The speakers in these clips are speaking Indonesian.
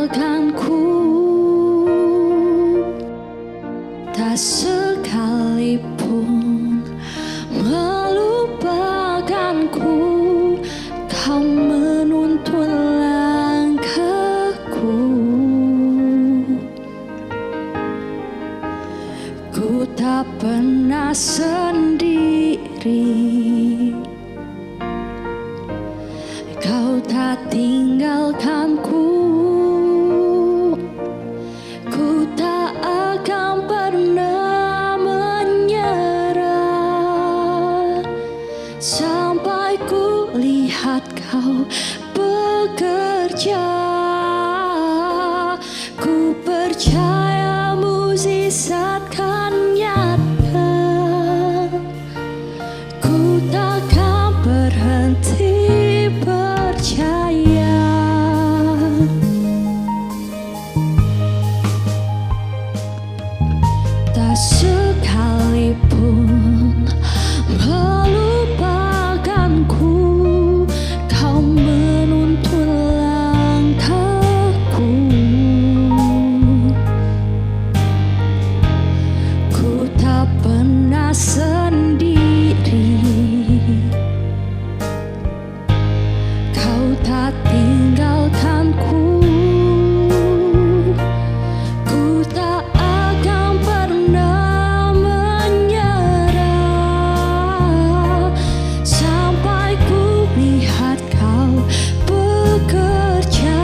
tinggalkanku, tak sekalipun melupakanku. Kau menuntun langkahku, ku tak pernah sendiri. Kau tak tinggalkanku, ku tak akan pernah menyerah sampai ku lihat kau bekerja. Ku percaya mukjizat kan nyata, ku takkan berhenti percaya. Tak sekalipun melupakanku, kau menuntun langkahku. Ku tak pernah sendiri, kau tak tinggalkanku. Ku tak akan pernah menyerah sampai ku lihat kau bekerja.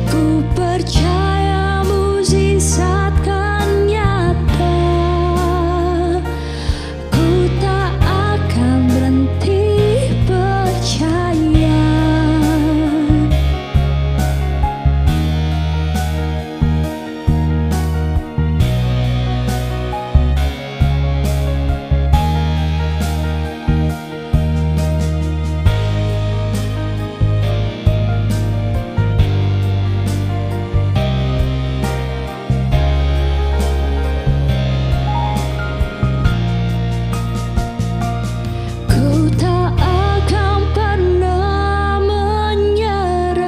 Ku percaya mukjizat kan nyata, ku tak akan berhenti percaya. Ku tak akan pernah menyerah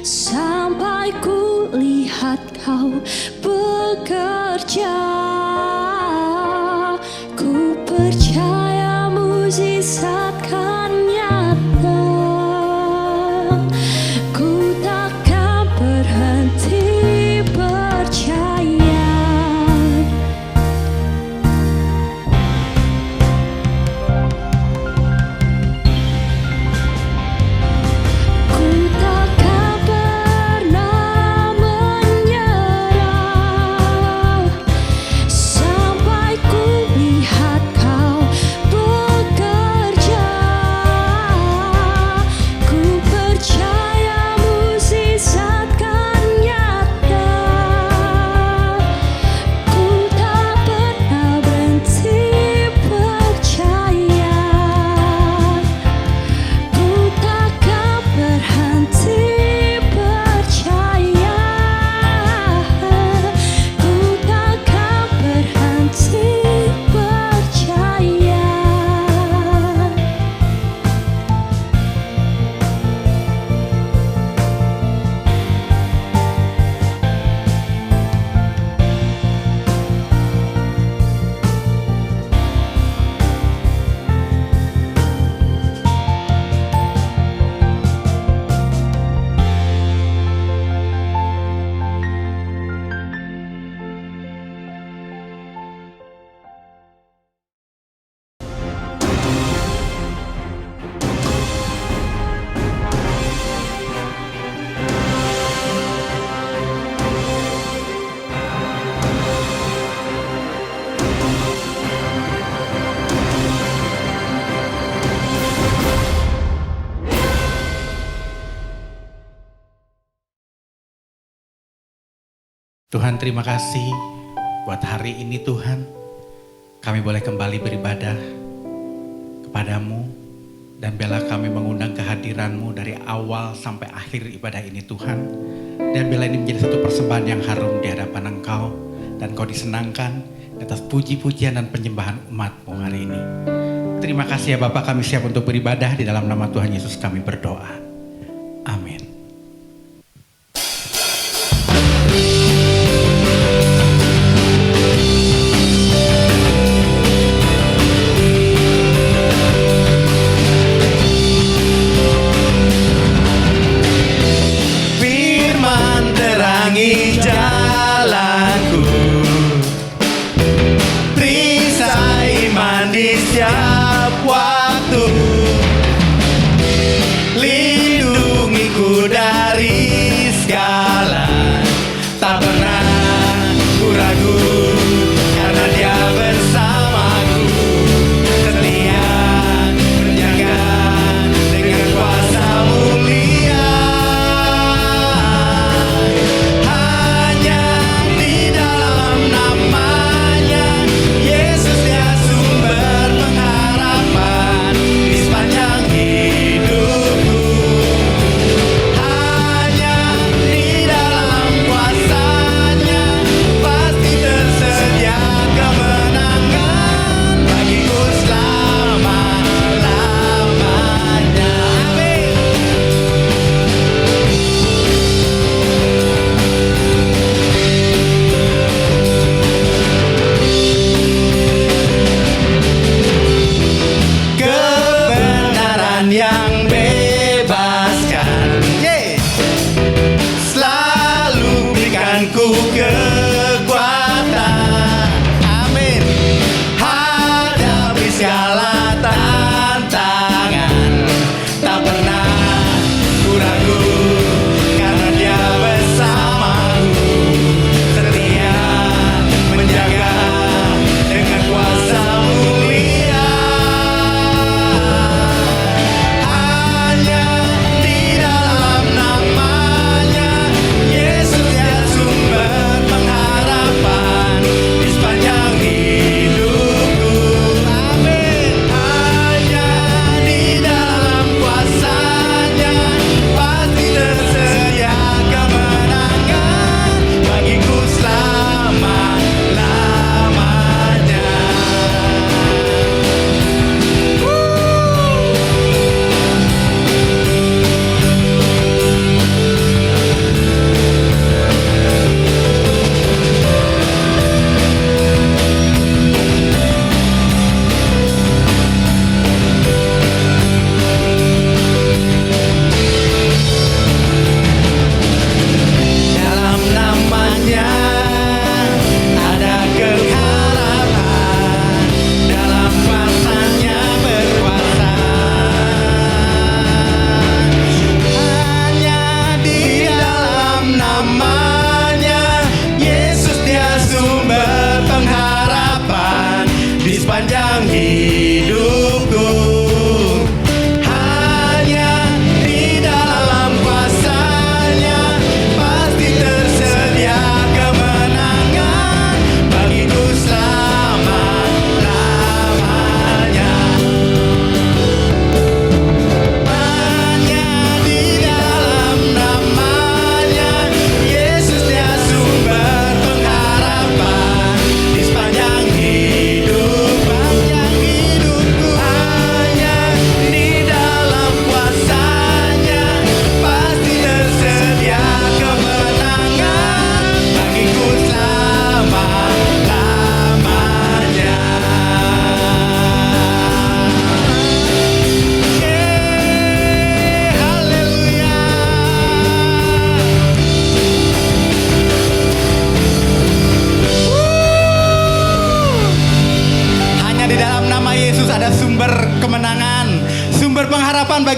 sampai ku lihat kau bekerja. Ku percaya mukjizat kan nyata, ku takkan berhenti percaya. Ku takkan pernah menyerah sampai ku lihat kau bekerja. Ku percaya mukjizat kan nyata, ku tak pernah berhenti percaya. Ku takkan berhenti percaya, ku takkan berhenti percaya. Tuhan, terima kasih buat hari ini Tuhan. Kami boleh kembali beribadah kepadamu dan bila kami mengundang kehadiran-Mu dari awal sampai akhir ibadah ini Tuhan. Dan bila ini menjadi satu persembahan yang harum di hadapan Engkau dan Kau disenangkan atas puji-pujian dan penyembahan umat-Mu hari ini. Terima kasih ya Bapak, kami siap untuk beribadah di dalam nama Tuhan Yesus kami berdoa.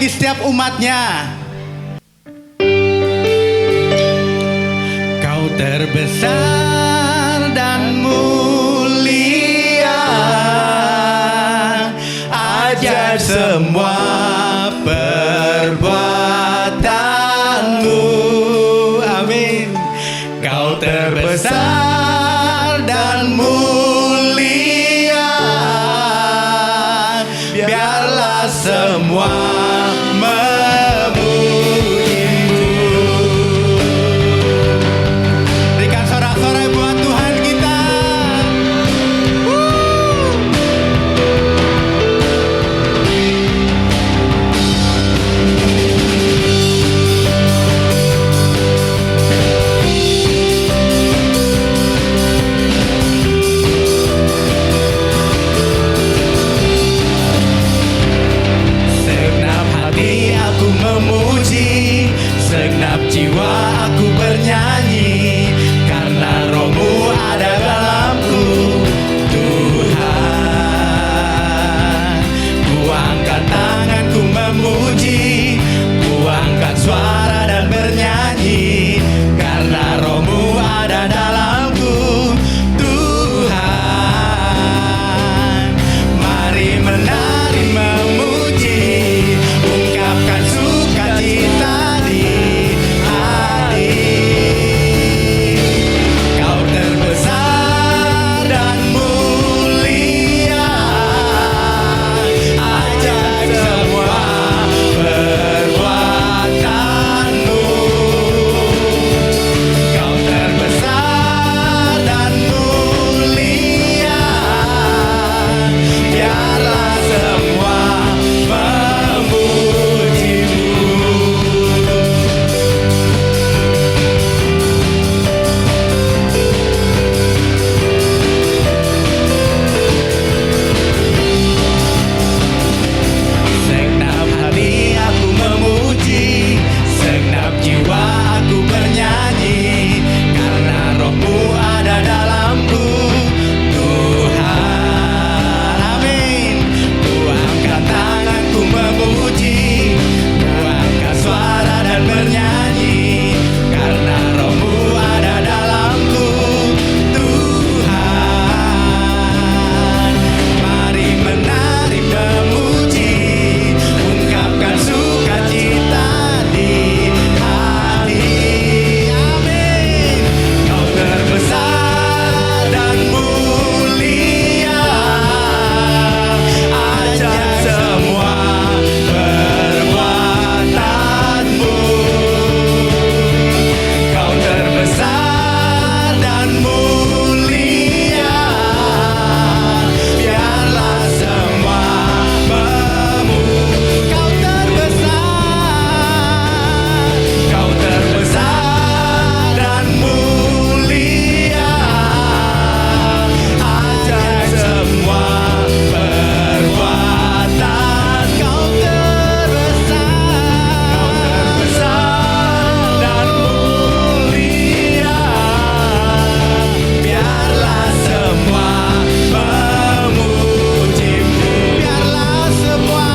bagi setiap umatnya. Kau terbesar dan mulia, ajaib semua perbuatanmu. Amin. Kau terbesar dan mulia, biarlah semua memujimu. Berikan sorak-sorai buat Tuhan kita. Segenap hati aku memuji, segenap jiwa aku bernyanyi, karena Roh-Mu ada dalamku, Tuhan. Ku angkat tanganku memuji, ku angkat suara dan bernyanyi, karena Roh-Mu ada dalamku, Tuhan. Mari menari memuji, ungkapkan sukacita di hati. Kau terbesar dan mulia, ajaib semua perbuatanmu. Kau terbesar dan mulia, biarlah semua memujimu. Segenap hati aku memuji, segenap jiwa aku bernyanyi, karena Roh-Mu ada dalamku, Tuhan. Amin. Ku angkat tanganku memuji, ku angkat suara dan bernyanyi, karena Roh-Mu ada dalamku, Tuhan. Mari menari memuji, ungkapkan sukacita di hati. Amin. Kau terbesar dan mulia, ajaib semua perbuatanmu. Kau terbesar dan mulia, biarlah semua Kau terbesar dan mulia, ajaib semua perbuatan. Kau terbesar dan mulia, biarlah semua memujimu. Biarlah semua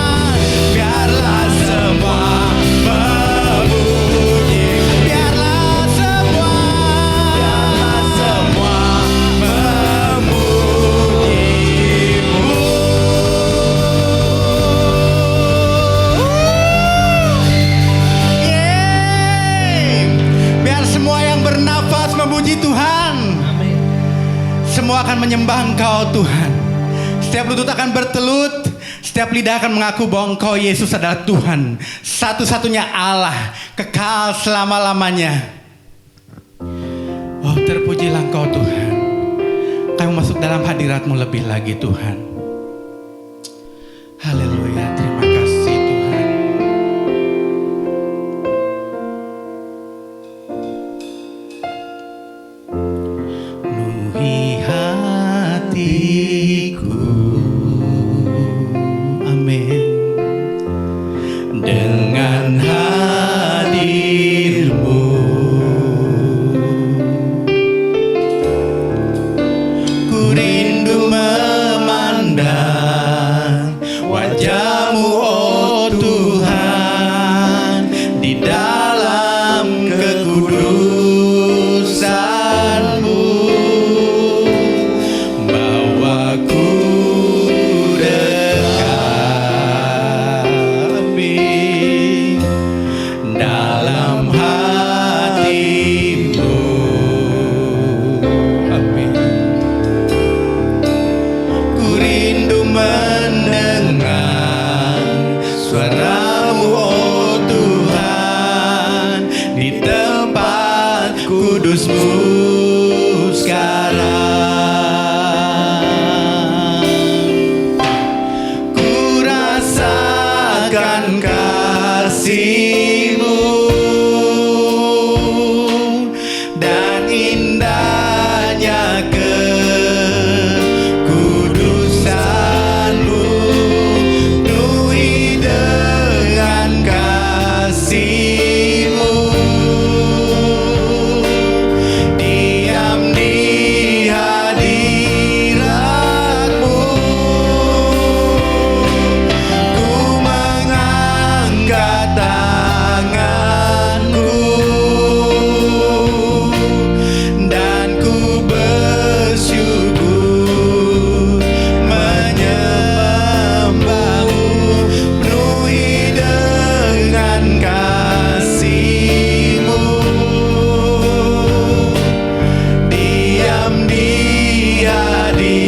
memujimu. Biarlah semua memujimu. Yeay. Biar semua yang bernafas memuji Tuhan. Semua akan menyembah Engkau, Tuhan. Setiap lutut akan bertelut, setiap lidah akan mengaku bahwa Engkau Yesus adalah Tuhan, satu-satunya Allah, kekal selama-lamanya. Oh, terpujilah Engkau, Tuhan. Kami masuk dalam hadirat-Mu lebih lagi, Tuhan. Haleluya, terima kasih, Tuhan. Penuhi hatiku, amin, dengan hadir-Mu. Ku rindu memandang wajah kudus-Mu sekarang. Ku rasakan kasih-Mu dan indahnya kekudusan-Mu, penuhi dengan kasih-Mu. Diam di hadirat-Mu, ku mengangkat tanganku dan ku bersyukur menyembah-Mu, penuhi dengan kasih-Mu. Diam di hadirat-Mu.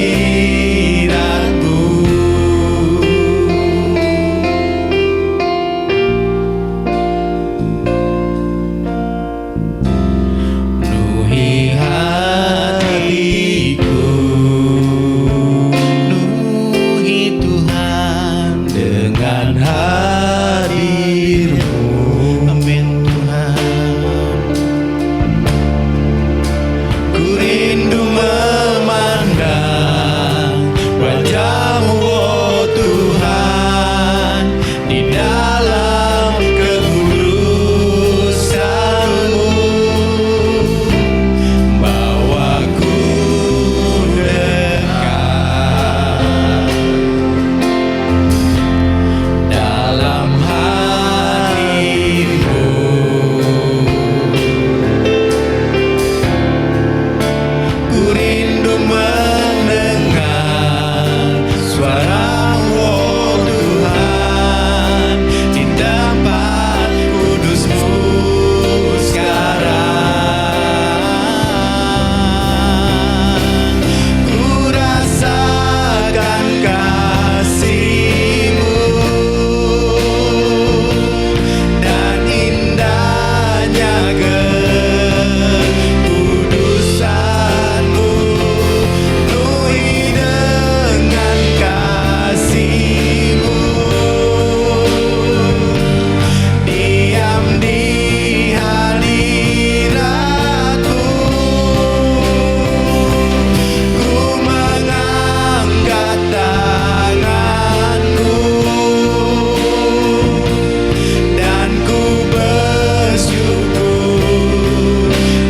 Penuhi hatiku, penuhi Tuhan dengan hadir-Mu. Amin Tuhan. Ku rindu memandang wajah-Mu, oh Tuhan, di dalam kekudusan-Mu. Bawaku dekat dalam hati-Mu. Ku rindu mendengar suara-Mu, oh Tuhan, di tempat kudus-Mu sekarang. Ku rasakan kasih-Mu dan indahnya kekudusan-Mu, penuhi dengan kasih-Mu. Diam di hadirat-Mu, ku mengangkat tanganku dan ku bersyukur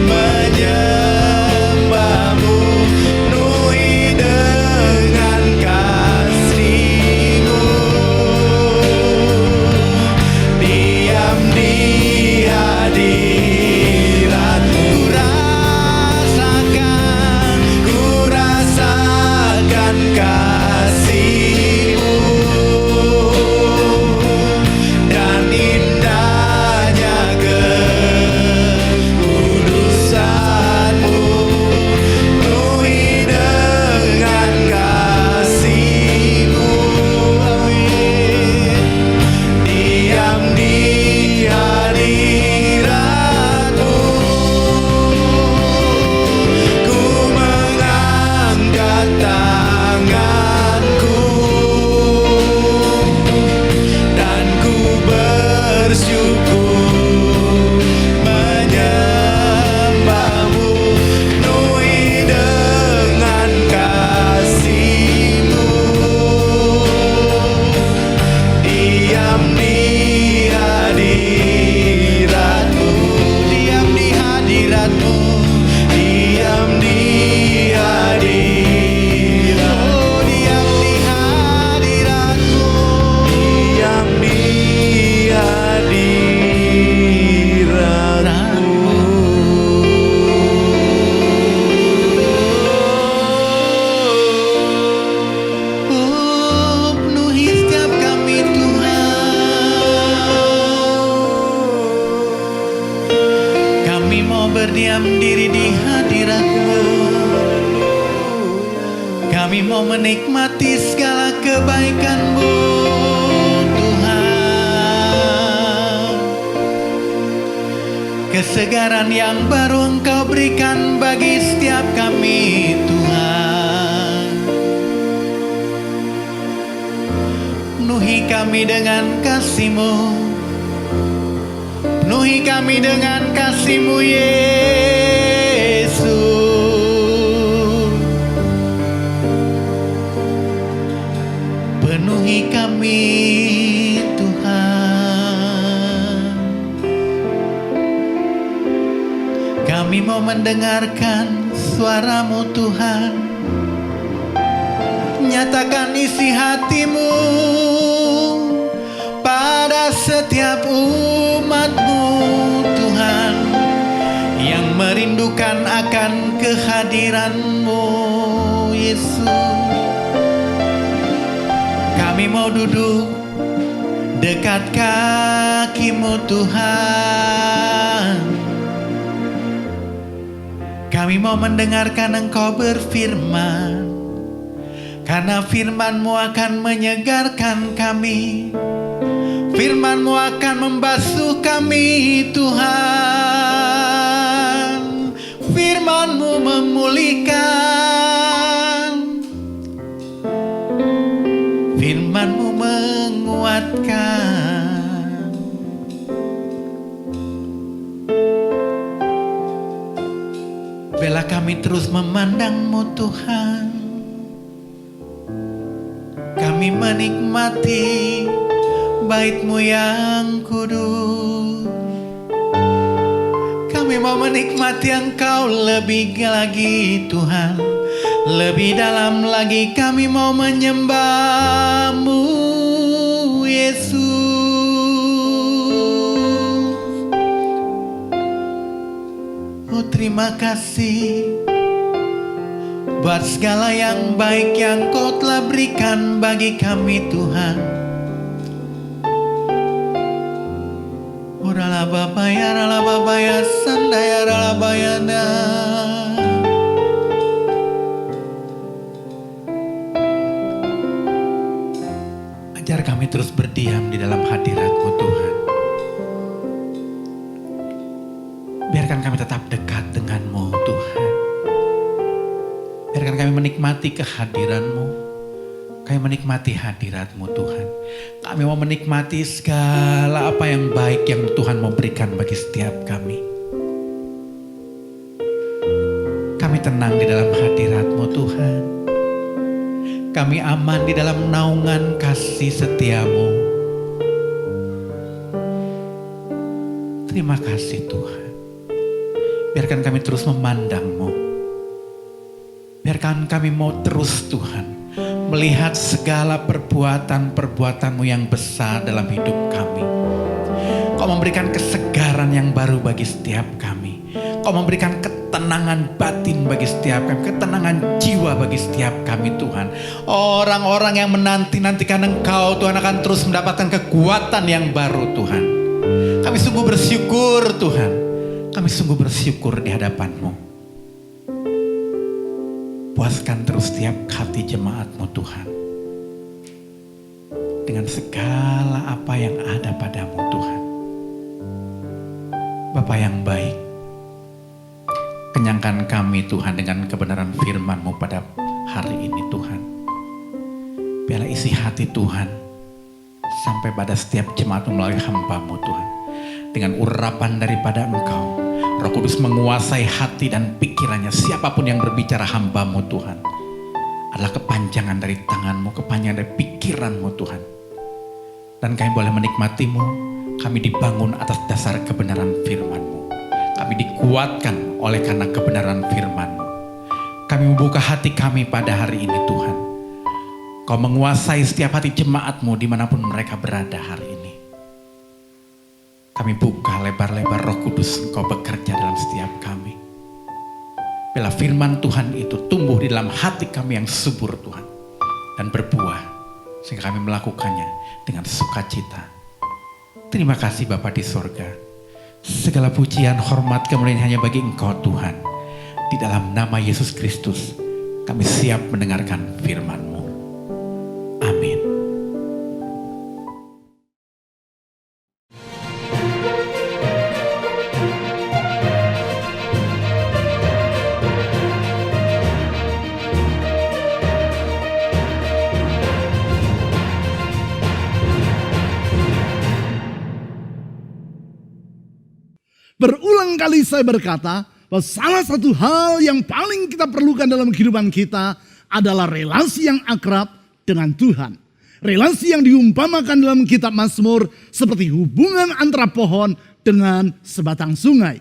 menyembah-Mu, penuhi dengan kasih-Mu. Diam di hadirat-Mu, ku rasakan kasih-Mu dan indahnya kekudusan-Mu, penuhi dengan kasih-Mu. Amin. Diam di hadirat-Mu, ku mengangkat tanganku dan ku bersyukur menyembah-Mu, penuhi dengan kasih-Mu. Diam di hadirat-Mu, diam di hadirat-Mu, diam di hadirat-Mu, diam di hadirat-Mu, diam di hadirat-Mu. Oh, penuhi setiap kami Tuhan. Kami mau berdiam diri di hadirat-Mu. Kami mau menikmati segala kebaikan-Mu, Tuhan. kesegaran yang baru Engkau berikan bagi setiap kami Tuhan. Penuhi kami dengan kasih-Mu, penuhi kami dengan kasih-Mu Yesus. Penuhi kami Tuhan. Kami mau mendengarkan suara-Mu Tuhan. Nyatakan isi hati-Mu pada setiap umat-Mu Tuhan, yang merindukan akan kehadiran-Mu Yesus. Kami mau duduk dekat kaki-Mu Tuhan. Kami mau mendengarkan Engkau berfirman, karena firman-Mu akan menyegarkan kami. Firman-Mu akan membasuh kami Tuhan. Firman-Mu memulihkan, firman-Mu menguatkan. Biarlah kami terus memandang-Mu Tuhan. Kami menikmati bait-Mu yang kudus. Kami mau menikmati Engkau lebih lagi Tuhan. Lebih dalam lagi kami mau menyembah-Mu Yesus. Oh, terima kasih buat segala yang baik yang Kau telah berikan bagi kami Tuhan. Urala babaya rala babaya sandaya rala bayana. Ajar kami terus berdiam di dalam hadirat-Mu Tuhan. Biarkan kami tetap dekat dengan-Mu Tuhan. Biarkan kami menikmati kehadiran-Mu. Kami menikmati hadirat-Mu Tuhan. Kami mau menikmati segala apa yang baik yang Tuhan mau berikan bagi setiap kami. Kami tenang di dalam hadirat-Mu Tuhan. Kami aman di dalam naungan kasih setia-Mu. Terima kasih Tuhan. Biarkan kami terus memandang-Mu. Biarkan kami mau terus Tuhan melihat segala perbuatan-perbuatan-Mu yang besar dalam hidup kami. Kau memberikan kesegaran yang baru bagi setiap kami. Kau memberikan ketenangan batin bagi setiap kami, ketenangan jiwa bagi setiap kami Tuhan. Orang-orang yang menanti-nantikan Engkau Tuhan akan terus mendapatkan kekuatan yang baru Tuhan. Kami sungguh bersyukur Tuhan. Kami sungguh bersyukur di hadapan-Mu. Puaskan terus setiap hati jemaat-Mu Tuhan. Dengan segala apa yang ada pada-Mu Tuhan. Bapa yang baik, kenyangkan kami Tuhan dengan kebenaran firman-Mu pada hari ini Tuhan. Biarlah isi hati Tuhan sampai pada setiap jemaat melalui hamba-Mu Tuhan. Dengan urapan daripada Engkau, Roh Kudus menguasai hati dan pikirannya. Siapapun yang berbicara hamba-Mu Tuhan adalah kepanjangan dari tangan-Mu, kepanjangan dari pikiran-Mu Tuhan. Dan kami boleh menikmati-Mu. Kami dibangun atas dasar kebenaran firman-Mu. Kami dikuatkan oleh karena kebenaran firman-Mu. Kami membuka hati kami pada hari ini Tuhan. Kau menguasai setiap hati jemaat-Mu dimanapun mereka berada hari ini. Kami buka lebar-lebar Roh Kudus, Engkau bekerja dalam setiap kami. Bila firman Tuhan itu tumbuh di dalam hati kami yang subur Tuhan. Dan berbuah. Sehingga kami melakukannya dengan sukacita. Terima kasih Bapa di sorga. Segala pujian, hormat, kemuliaan hanya bagi Engkau Tuhan. Di dalam nama Yesus Kristus, kami siap mendengarkan firman-Mu. Amin. Berulang kali saya berkata bahwa salah satu hal yang paling kita perlukan dalam kehidupan kita adalah relasi yang akrab dengan Tuhan. Relasi yang diumpamakan dalam kitab Mazmur seperti hubungan antara pohon dengan sebatang sungai.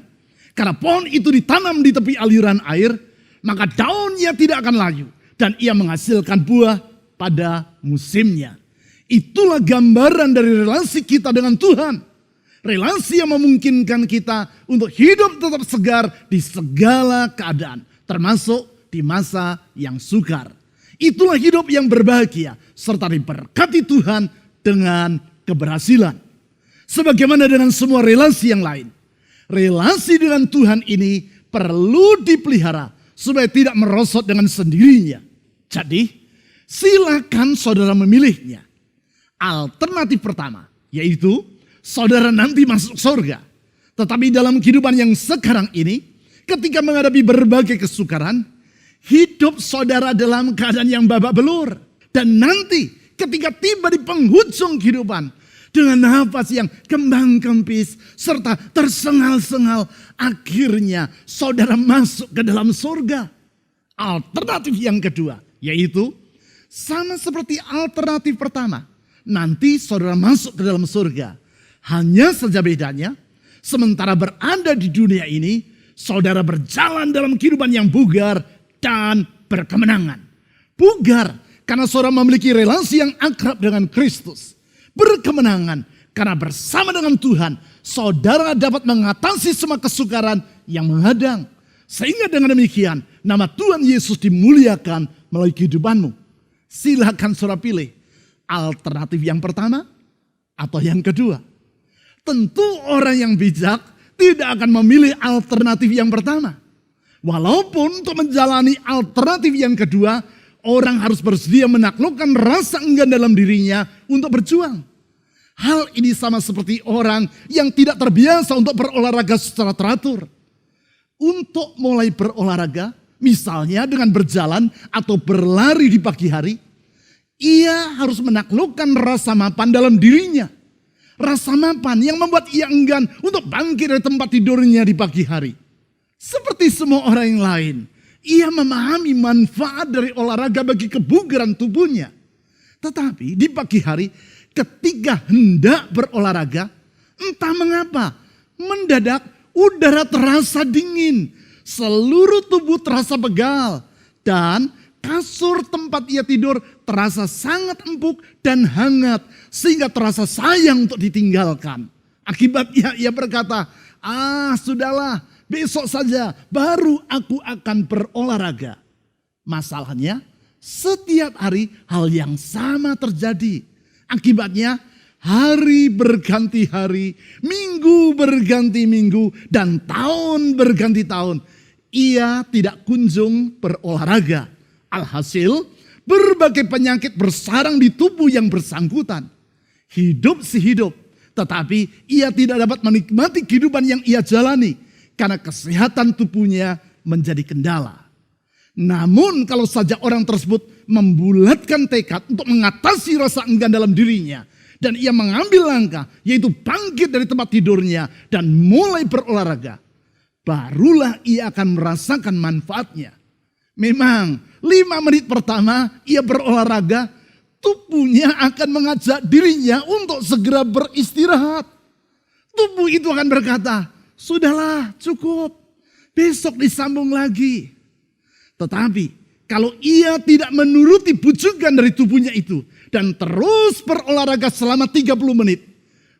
Karena pohon itu ditanam di tepi aliran air, maka daunnya tidak akan layu dan ia menghasilkan buah pada musimnya. Itulah gambaran dari relasi kita dengan Tuhan. Relasi yang memungkinkan kita untuk hidup tetap segar di segala keadaan, termasuk di masa yang sukar. Itulah hidup yang berbahagia serta diberkati Tuhan dengan keberhasilan. Sebagaimana dengan semua relasi yang lain, relasi dengan Tuhan ini perlu dipelihara supaya tidak merosot dengan sendirinya. Jadi, silakan saudara memilihnya. Alternatif pertama, yaitu saudara nanti masuk surga. Tetapi dalam kehidupan yang sekarang ini, ketika menghadapi berbagai kesukaran, hidup saudara dalam keadaan yang babak belur. Dan nanti ketika tiba di penghujung kehidupan, dengan nafas yang kembang kempis serta tersengal-sengal, akhirnya saudara masuk ke dalam surga. Alternatif yang kedua, yaitu sama seperti alternatif pertama. Nanti saudara masuk ke dalam surga. Hanya saja bedanya, sementara berada di dunia ini, saudara berjalan dalam kehidupan yang bugar dan berkemenangan. Bugar karena saudara memiliki relasi yang akrab dengan Kristus. Berkemenangan karena bersama dengan Tuhan, saudara dapat mengatasi semua kesukaran yang menghadang. Sehingga dengan demikian, nama Tuhan Yesus dimuliakan melalui kehidupanmu. Silakan saudara pilih alternatif yang pertama atau yang kedua. Tentu orang yang bijak tidak akan memilih alternatif yang pertama. Walaupun untuk menjalani alternatif yang kedua, orang harus bersedia menaklukkan rasa enggan dalam dirinya untuk berjuang. Hal ini sama seperti orang yang tidak terbiasa untuk berolahraga secara teratur. Untuk mulai berolahraga, misalnya dengan berjalan atau berlari di pagi hari, ia harus menaklukkan rasa mapan dalam dirinya. Rasa mapan yang membuat ia enggan untuk bangkit dari tempat tidurnya di pagi hari. Seperti semua orang yang lain, ia memahami manfaat dari olahraga bagi kebugaran tubuhnya. Tetapi di pagi hari ketika hendak berolahraga, entah mengapa mendadak udara terasa dingin. Seluruh tubuh terasa pegal dan kasur tempat ia tidur terasa sangat empuk dan hangat sehingga terasa sayang untuk ditinggalkan. Akibatnya ia berkata, sudahlah, besok saja baru aku akan berolahraga. Masalahnya setiap hari hal yang sama terjadi. Akibatnya hari berganti hari, minggu berganti minggu, dan tahun berganti tahun. Ia tidak kunjung berolahraga. Alhasil berbagai penyakit bersarang di tubuh yang bersangkutan. Hidup si hidup, tetapi ia tidak dapat menikmati kehidupan yang ia jalani karena kesehatan tubuhnya menjadi kendala. Namun kalau saja orang tersebut membulatkan tekad untuk mengatasi rasa enggan dalam dirinya dan ia mengambil langkah yaitu bangkit dari tempat tidurnya dan mulai berolahraga, barulah ia akan merasakan manfaatnya. Memang 5 menit pertama ia berolahraga, tubuhnya akan mengajak dirinya untuk segera beristirahat. Tubuh itu akan berkata, sudahlah cukup, besok disambung lagi. Tetapi kalau ia tidak menuruti bujukan dari tubuhnya itu dan terus berolahraga selama 30 menit,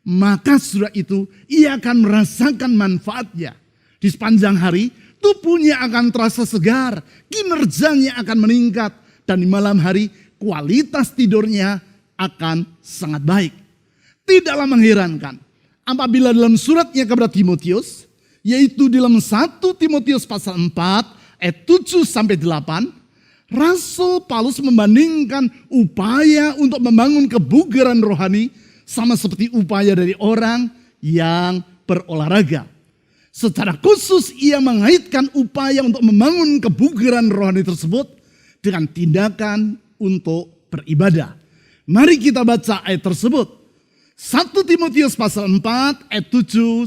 maka sudah itu ia akan merasakan manfaatnya. Di sepanjang hari tubuhnya akan terasa segar, kinerjanya akan meningkat, dan di malam hari kualitas tidurnya akan sangat baik. Tidaklah mengherankan apabila dalam suratnya kepada Timotius, yaitu dalam 1 Timotius pasal 4 ayat 7-8, Rasul Paulus membandingkan upaya untuk membangun kebugaran rohani sama seperti upaya dari orang yang berolahraga. Secara khusus ia mengaitkan upaya untuk membangun kebugaran rohani tersebut dengan tindakan untuk beribadah. Mari kita baca ayat tersebut. 1 Timotius pasal 4 ayat 7-8.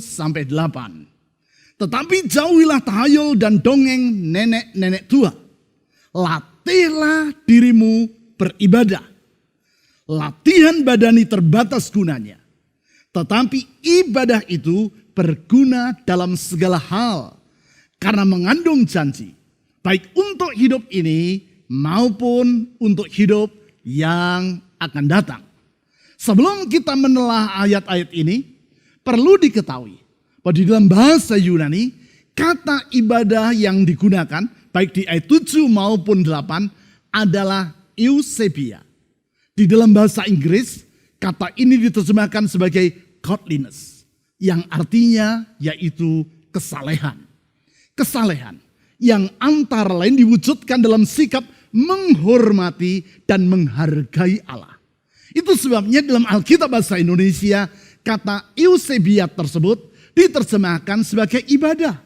Tetapi jauhilah tahayul dan dongeng nenek-nenek tua. Latihlah dirimu beribadah. Latihan badani terbatas gunanya. Tetapi ibadah itu berguna dalam segala hal. Karena mengandung janji. Baik untuk hidup ini maupun untuk hidup yang akan datang. Sebelum kita menelah ayat-ayat ini, perlu diketahui bahwa di dalam bahasa Yunani, kata ibadah yang digunakan, baik di ayat 7 maupun 8, adalah eusebia. Di dalam bahasa Inggris, kata ini diterjemahkan sebagai godliness, yang artinya yaitu kesalehan. Kesalehan yang antara lain diwujudkan dalam sikap menghormati dan menghargai Allah. Itu sebabnya dalam Alkitab bahasa Indonesia, kata eusebia tersebut diterjemahkan sebagai ibadah.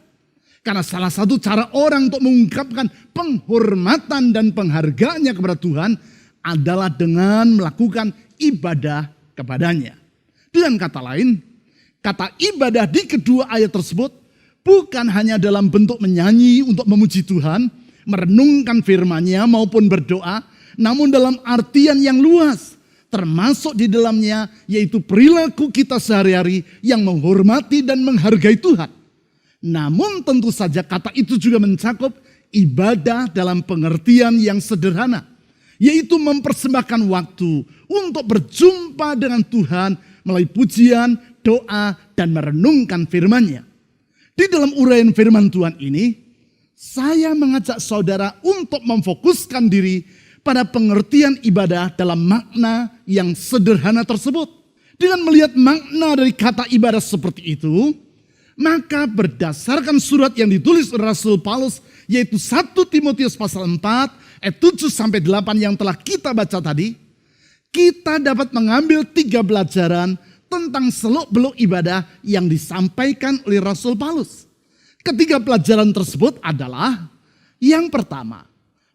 Karena salah satu cara orang untuk mengungkapkan penghormatan dan penghargaannya kepada Tuhan adalah dengan melakukan ibadah kepadanya. Dengan kata lain, kata ibadah di kedua ayat tersebut bukan hanya dalam bentuk menyanyi untuk memuji Tuhan, merenungkan firman-Nya maupun berdoa, namun dalam artian yang luas. Termasuk di dalamnya yaitu perilaku kita sehari-hari yang menghormati dan menghargai Tuhan. Namun tentu saja kata itu juga mencakup ibadah dalam pengertian yang sederhana. Yaitu mempersembahkan waktu untuk berjumpa dengan Tuhan melalui pujian, doa, dan merenungkan firman-Nya. Di dalam uraian firman Tuhan ini, saya mengajak saudara untuk memfokuskan diri pada pengertian ibadah dalam makna yang sederhana tersebut. Dengan melihat makna dari kata ibadah seperti itu, maka berdasarkan surat yang ditulis oleh Rasul Paulus, yaitu 1 Timotius pasal 4 ayat 7-8 yang telah kita baca tadi, kita dapat mengambil 3 pelajaran tentang seluk-beluk ibadah yang disampaikan oleh Rasul Paulus. Ketiga pelajaran tersebut adalah yang pertama,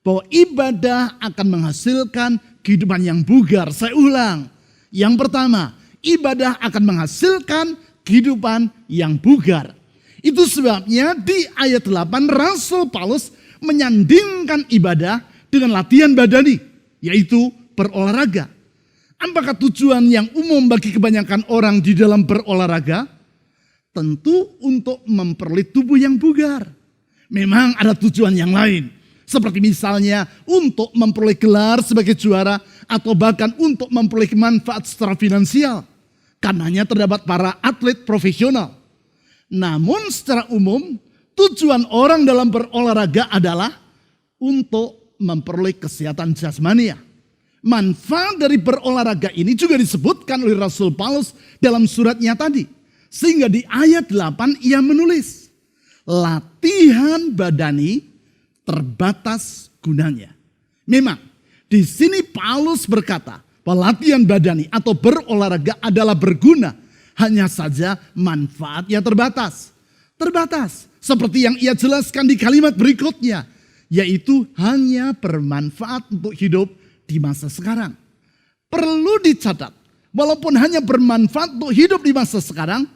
bahwa ibadah akan menghasilkan kehidupan yang bugar. Saya ulang. Yang pertama, ibadah akan menghasilkan kehidupan yang bugar. Itu sebabnya di ayat 8 Rasul Paulus menyandingkan ibadah dengan latihan badani, yaitu berolahraga. Apakah tujuan yang umum bagi kebanyakan orang di dalam berolahraga? Tentu untuk memperoleh tubuh yang bugar. Memang ada tujuan yang lain. Seperti misalnya untuk memperoleh gelar sebagai juara atau bahkan untuk memperoleh manfaat secara finansial. Karenanya terdapat para atlet profesional. Namun secara umum tujuan orang dalam berolahraga adalah untuk memperoleh kesehatan jasmani. Manfaat dari berolahraga ini juga disebutkan oleh Rasul Paulus dalam suratnya tadi. Sehingga di ayat 8 ia menulis, latihan badani terbatas gunanya. Memang di sini Paulus berkata bahwa latihan badani atau berolahraga adalah berguna, hanya saja manfaatnya terbatas. Terbatas seperti yang ia jelaskan di kalimat berikutnya, yaitu hanya bermanfaat untuk hidup di masa sekarang. Perlu dicatat, walaupun hanya bermanfaat untuk hidup di masa sekarang,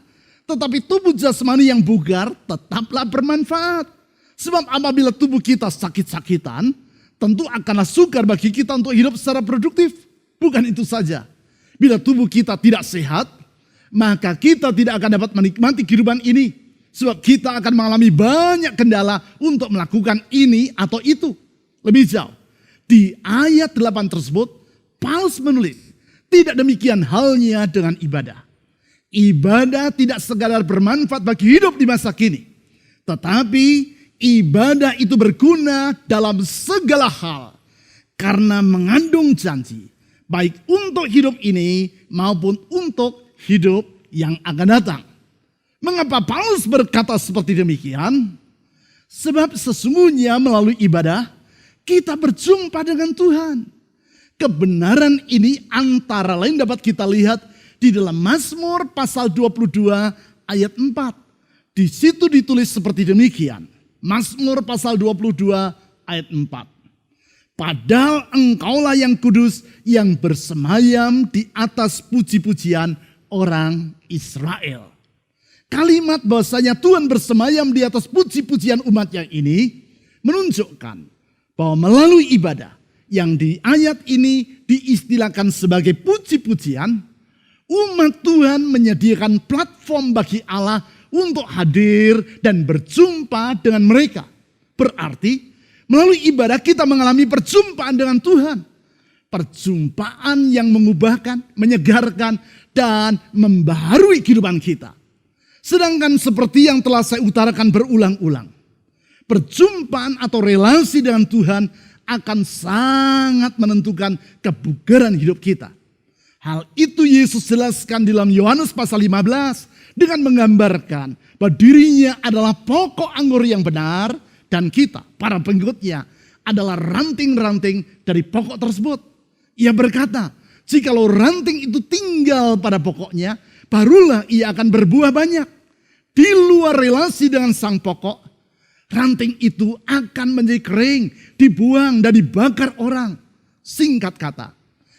tetapi tubuh jasmani yang bugar tetaplah bermanfaat. Sebab apabila tubuh kita sakit-sakitan, tentu akanlah sukar bagi kita untuk hidup secara produktif. Bukan itu saja. Bila tubuh kita tidak sehat, maka kita tidak akan dapat menikmati kehidupan ini. Sebab kita akan mengalami banyak kendala untuk melakukan ini atau itu. Lebih jauh, di ayat 8 tersebut, Paulus menulis, tidak demikian halnya dengan ibadah. Ibadah tidak sekadar bermanfaat bagi hidup di masa kini. Tetapi ibadah itu berguna dalam segala hal karena mengandung janji, baik untuk hidup ini maupun untuk hidup yang akan datang. Mengapa Paulus berkata seperti demikian? Sebab sesungguhnya melalui ibadah kita berjumpa dengan Tuhan. Kebenaran ini antara lain dapat kita lihat di dalam Mazmur pasal 22 ayat 4. Di situ ditulis seperti demikian. Mazmur pasal 22 ayat 4. Padahal engkaulah yang kudus yang bersemayam di atas puji-pujian orang Israel. Kalimat bahwasanya Tuhan bersemayam di atas puji-pujian umatnya ini menunjukkan bahwa melalui ibadah yang di ayat ini diistilahkan sebagai puji-pujian, umat Tuhan menyediakan platform bagi Allah untuk hadir dan berjumpa dengan mereka. Berarti melalui ibadah kita mengalami perjumpaan dengan Tuhan. Perjumpaan yang mengubahkan, menyegarkan, dan membaharui kehidupan kita. Sedangkan seperti yang telah saya utarakan berulang-ulang, perjumpaan atau relasi dengan Tuhan akan sangat menentukan kebugaran hidup kita. Hal itu Yesus jelaskan dalam Yohanes pasal 15 dengan menggambarkan bahwa dirinya adalah pokok anggur yang benar dan kita, para pengikutnya, adalah ranting-ranting dari pokok tersebut. Ia berkata, jikalau ranting itu tinggal pada pokoknya, barulah ia akan berbuah banyak. Di luar relasi dengan sang pokok, ranting itu akan menjadi kering, dibuang dan dibakar orang. Singkat kata,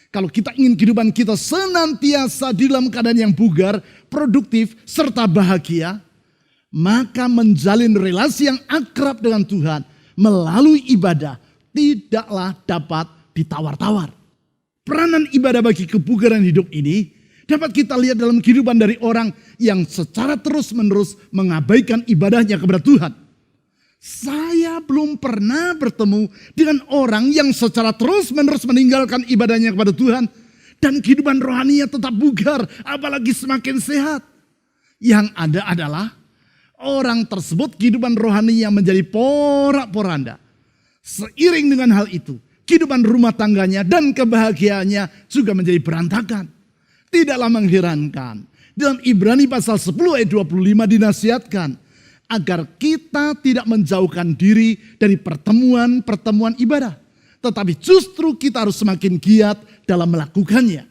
kalau kita ingin kehidupan kita senantiasa di dalam keadaan yang bugar, produktif, serta bahagia, maka menjalin relasi yang akrab dengan Tuhan melalui ibadah tidaklah dapat ditawar-tawar. Peranan ibadah bagi kebugaran hidup ini dapat kita lihat dalam kehidupan dari orang yang secara terus-menerus mengabaikan ibadahnya kepada Tuhan. Saya belum pernah bertemu dengan orang yang secara terus-menerus meninggalkan ibadahnya kepada Tuhan dan kehidupan rohaninya tetap bugar, apalagi semakin sehat. Yang ada adalah orang tersebut kehidupan rohaninya menjadi porak-poranda. Seiring dengan hal itu, kehidupan rumah tangganya dan kebahagiaannya juga menjadi berantakan. Tidaklah mengherankan, dalam Ibrani pasal 10 ayat 25 dinasihatkan agar kita tidak menjauhkan diri dari pertemuan-pertemuan ibadah. Tetapi justru kita harus semakin giat dalam melakukannya.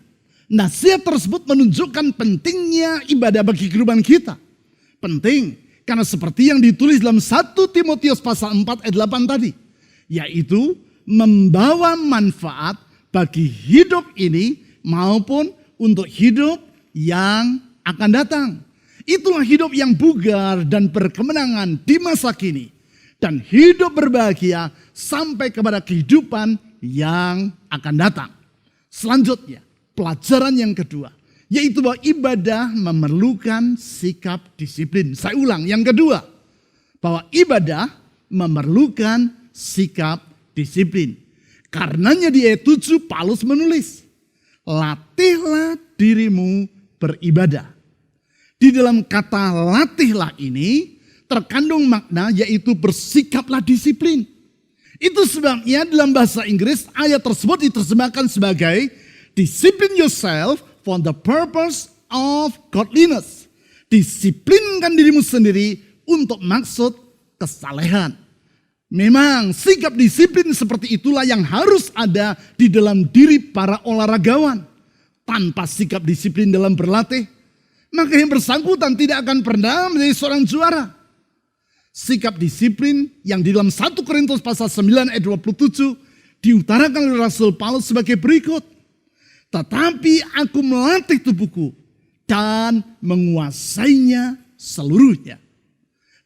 Nasihat tersebut menunjukkan pentingnya ibadah bagi kehidupan kita. Penting karena seperti yang ditulis dalam 1 Timotius pasal 4 ayat 8 tadi. Yaitu membawa manfaat bagi hidup ini maupun untuk hidup yang akan datang. Itulah hidup yang bugar dan berkemenangan di masa kini. Dan hidup berbahagia sampai kepada kehidupan yang akan datang. Selanjutnya, pelajaran yang kedua. Yaitu bahwa ibadah memerlukan sikap disiplin. Saya ulang, yang kedua. Bahwa ibadah memerlukan sikap disiplin. Karenanya di ayat 7 Paulus menulis, latihlah dirimu beribadah. Di dalam kata latihlah ini terkandung makna yaitu bersikaplah disiplin. Itu sebabnya dalam bahasa Inggris ayat tersebut diterjemahkan sebagai discipline yourself for the purpose of godliness. Disiplinkan dirimu sendiri untuk maksud kesalehan. Memang sikap disiplin seperti itulah yang harus ada di dalam diri para olahragawan. Tanpa sikap disiplin dalam berlatih, maka yang bersangkutan tidak akan pernah menjadi seorang juara. Sikap disiplin yang di dalam 1 Korintus pasal 9 ayat 27 diutarakan oleh Rasul Paulus sebagai berikut. Tetapi aku melatih tubuhku dan menguasainya seluruhnya.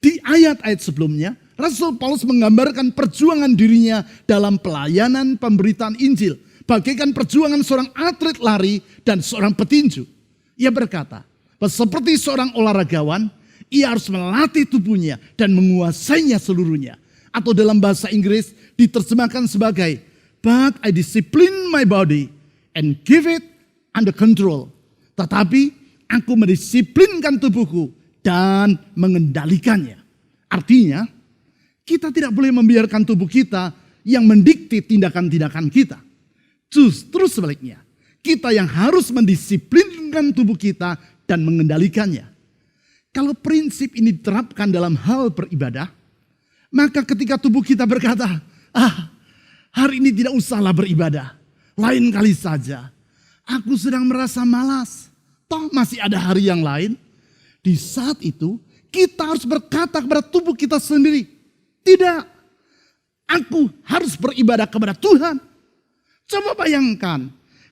Di ayat-ayat sebelumnya, Rasul Paulus menggambarkan perjuangan dirinya dalam pelayanan pemberitaan Injil. Bagaikan perjuangan seorang atlet lari dan seorang petinju. Ia berkata, seperti seorang olahragawan, ia harus melatih tubuhnya dan menguasainya seluruhnya. Atau dalam bahasa Inggris diterjemahkan sebagai, but I discipline my body and give it under control. Tetapi aku mendisiplinkan tubuhku dan mengendalikannya. Artinya, kita tidak boleh membiarkan tubuh kita yang mendikte tindakan-tindakan kita. Justru sebaliknya, kita yang harus mendisiplinkan tubuh kita dan mengendalikannya. Kalau prinsip ini diterapkan dalam hal beribadah, maka ketika tubuh kita berkata, hari ini tidak usahlah beribadah, lain kali saja. Aku sedang merasa malas, toh masih ada hari yang lain. Di saat itu, kita harus berkata kepada tubuh kita sendiri, tidak, aku harus beribadah kepada Tuhan. Coba bayangkan,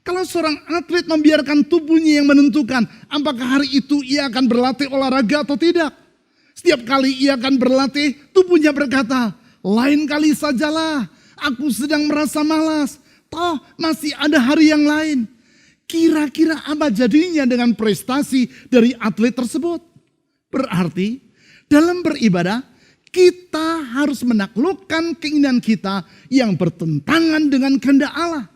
Kalau seorang atlet membiarkan tubuhnya yang menentukan apakah hari itu ia akan berlatih olahraga atau tidak. Setiap kali ia akan berlatih, tubuhnya berkata, lain kali sajalah, aku sedang merasa malas. Toh masih ada hari yang lain. Kira-kira apa jadinya dengan prestasi dari atlet tersebut? Berarti dalam beribadah, kita harus menaklukkan keinginan kita yang bertentangan dengan kehendak Allah.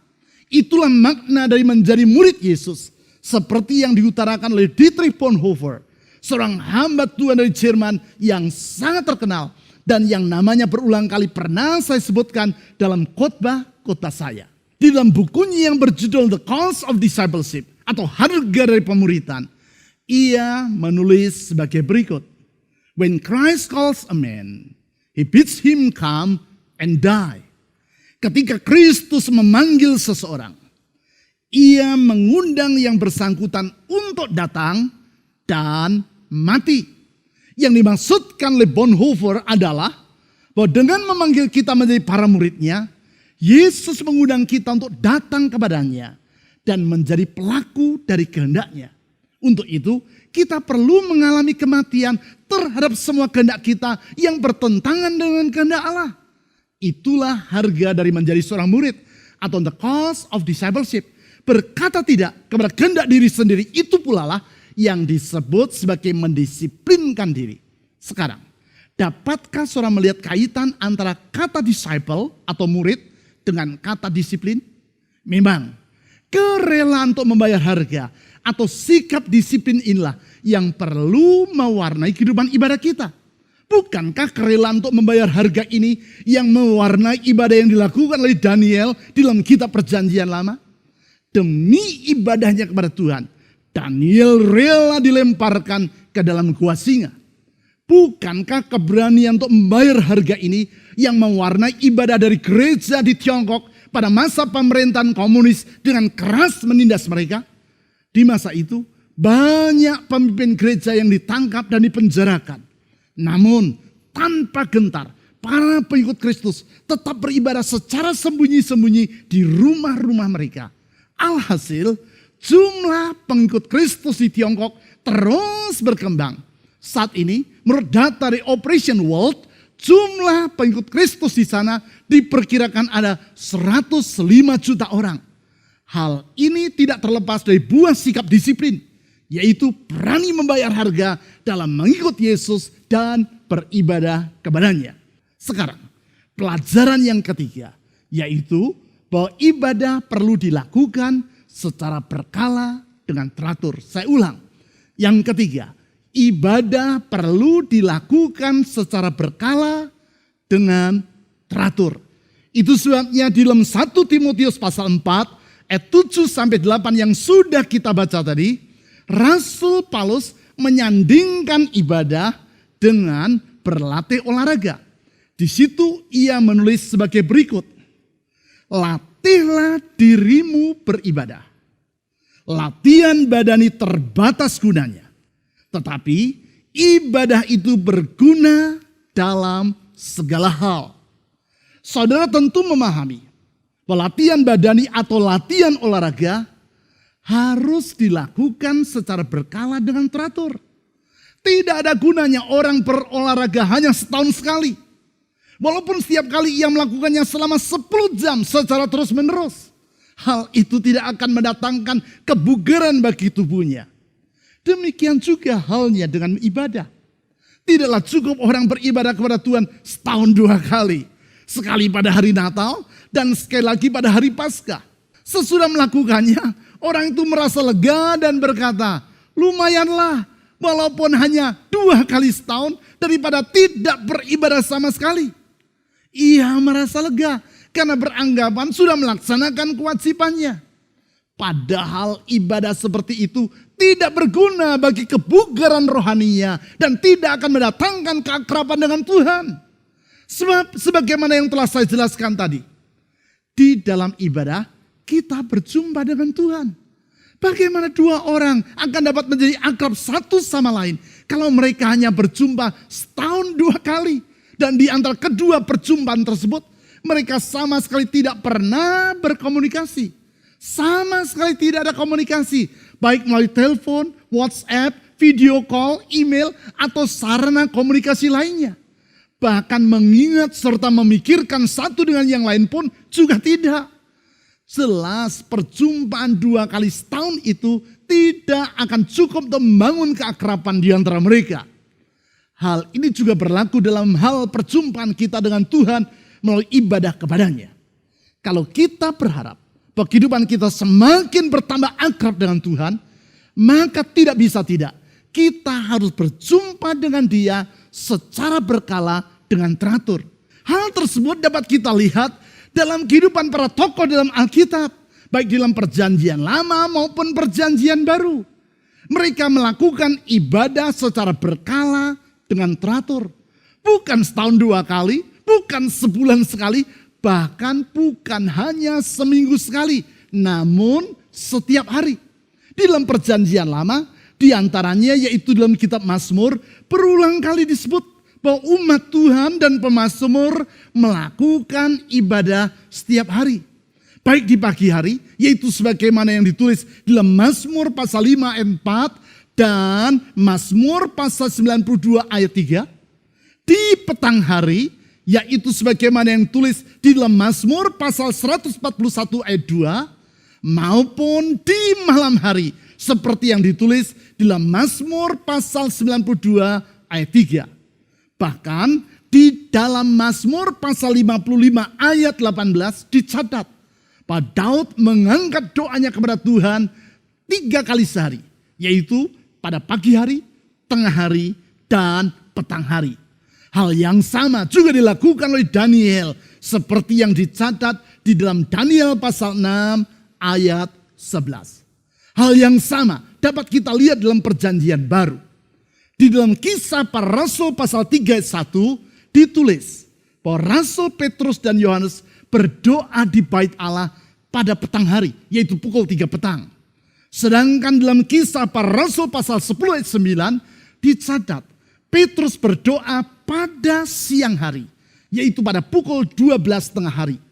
Itulah makna dari menjadi murid Yesus. Seperti yang diutarakan oleh Dietrich Bonhoeffer, seorang hamba Tuhan dari Jerman yang sangat terkenal. Dan yang namanya berulang kali pernah saya sebutkan dalam khotbah saya. Di dalam bukunya yang berjudul The Cost of Discipleship atau Harga dari Pemuritan, ia menulis sebagai berikut. When Christ calls a man, he bids him come and die. Ketika Kristus memanggil seseorang, ia mengundang yang bersangkutan untuk datang dan mati. Yang dimaksudkan oleh Bonhoeffer adalah bahwa dengan memanggil kita menjadi para muridnya, Yesus mengundang kita untuk datang kepadanya dan menjadi pelaku dari kehendaknya. Untuk itu, kita perlu mengalami kematian terhadap semua kehendak kita yang bertentangan dengan kehendak Allah. Itulah harga dari menjadi seorang murid atau the cost of discipleship. Berkata tidak kepada kehendak diri sendiri, itu pula lah yang disebut sebagai mendisiplinkan diri. Sekarang, dapatkah seorang melihat kaitan antara kata disciple atau murid dengan kata disiplin? Memang, kerelaan untuk membayar harga atau sikap disiplin inilah yang perlu mewarnai kehidupan ibadah kita. Bukankah kerelaan untuk membayar harga ini yang mewarnai ibadah yang dilakukan oleh Daniel di dalam kitab Perjanjian Lama? Demi ibadahnya kepada Tuhan, Daniel rela dilemparkan ke dalam gua singa. Bukankah keberanian untuk membayar harga ini yang mewarnai ibadah dari gereja di Tiongkok pada masa pemerintahan komunis dengan keras menindas mereka? Di masa itu banyak pemimpin gereja yang ditangkap dan dipenjarakan. Namun tanpa gentar, para pengikut Kristus tetap beribadah secara sembunyi-sembunyi di rumah-rumah mereka. Alhasil, jumlah pengikut Kristus di Tiongkok terus berkembang. Saat ini, menurut data dari Operation World, jumlah pengikut Kristus di sana diperkirakan ada 105 juta orang. Hal ini tidak terlepas dari buah sikap disiplin, yaitu berani membayar harga dalam mengikut Yesus dan beribadah kepadanya. Sekarang, pelajaran yang ketiga, yaitu bahwa ibadah perlu dilakukan secara berkala dengan teratur. Saya ulang, yang ketiga, ibadah perlu dilakukan secara berkala dengan teratur. Itu sebabnya di dalam 1 Timotius pasal 4 ayat 7-8 yang sudah kita baca tadi, Rasul Paulus menyandingkan ibadah dengan berlatih olahraga. Di situ ia menulis sebagai berikut. Latihlah dirimu beribadah. Latihan badani terbatas gunanya. Tetapi ibadah itu berguna dalam segala hal. Saudara tentu memahami bahwa latihan badani atau latihan olahraga harus dilakukan secara berkala dengan teratur. Tidak ada gunanya orang berolahraga hanya setahun sekali. Walaupun setiap kali ia melakukannya selama 10 jam secara terus menerus. Hal itu tidak akan mendatangkan kebugaran bagi tubuhnya. Demikian juga halnya dengan ibadah. Tidaklah cukup orang beribadah kepada Tuhan setahun 2 kali. Sekali pada hari Natal dan sekali lagi pada hari Paskah. Sesudah melakukannya, orang itu merasa lega dan berkata, lumayanlah walaupun hanya 2 kali setahun daripada tidak beribadah sama sekali. Ia merasa lega karena beranggapan sudah melaksanakan kewajibannya. Padahal ibadah seperti itu tidak berguna bagi kebugaran rohaninya dan tidak akan mendatangkan keakraban dengan Tuhan. Sebab sebagaimana yang telah saya jelaskan tadi, di dalam ibadah kita berjumpa dengan Tuhan. Bagaimana 2 orang akan dapat menjadi akrab satu sama lain kalau mereka hanya berjumpa setahun 2 kali. Dan di antara kedua perjumpaan tersebut mereka sama sekali tidak pernah berkomunikasi. Sama sekali tidak ada komunikasi, baik melalui telepon, WhatsApp, video call, email, atau sarana komunikasi lainnya. Bahkan mengingat serta memikirkan satu dengan yang lain pun juga tidak. Jelas perjumpaan 2 kali setahun itu tidak akan cukup untuk membangun keakraban di antara mereka. Hal ini juga berlaku dalam hal perjumpaan kita dengan Tuhan melalui ibadah kepadanya. Kalau kita berharap bahwa kehidupan kita semakin bertambah akrab dengan Tuhan, maka tidak bisa tidak. Kita harus berjumpa dengan Dia secara berkala dengan teratur. Hal tersebut dapat kita lihat dalam kehidupan para tokoh dalam Alkitab, baik dalam perjanjian lama maupun perjanjian baru. Mereka melakukan ibadah secara berkala dengan teratur. Bukan setahun 2 kali, bukan sebulan sekali, bahkan bukan hanya seminggu sekali, namun setiap hari. Di dalam perjanjian lama, diantaranya yaitu dalam kitab Mazmur, berulang kali disebut bahwa umat Tuhan dan pemazmur melakukan ibadah setiap hari. Baik di pagi hari, yaitu sebagaimana yang ditulis dalam Mazmur pasal 5 ayat 4 dan Mazmur pasal 92 ayat 3. Di petang hari, yaitu sebagaimana yang tulis di dalam Mazmur pasal 141 ayat 2, maupun di malam hari, seperti yang ditulis di dalam Mazmur pasal 92 ayat 3. Bahkan di dalam Mazmur pasal 55 ayat 18 dicatat bahwa Daud mengangkat doanya kepada Tuhan 3 kali sehari, yaitu pada pagi hari, tengah hari, dan petang hari. Hal yang sama juga dilakukan oleh Daniel seperti yang dicatat di dalam Daniel pasal 6 ayat 11. Hal yang sama dapat kita lihat dalam perjanjian baru. Di dalam Kisah Para Rasul pasal 3 ayat 1 ditulis bahwa Rasul Petrus dan Yohanes berdoa di bait Allah pada petang hari, yaitu pukul 3 petang. Sedangkan dalam Kisah Para Rasul pasal 10 ayat 9 dicatat Petrus berdoa pada siang hari, yaitu pada pukul 12 tengah hari.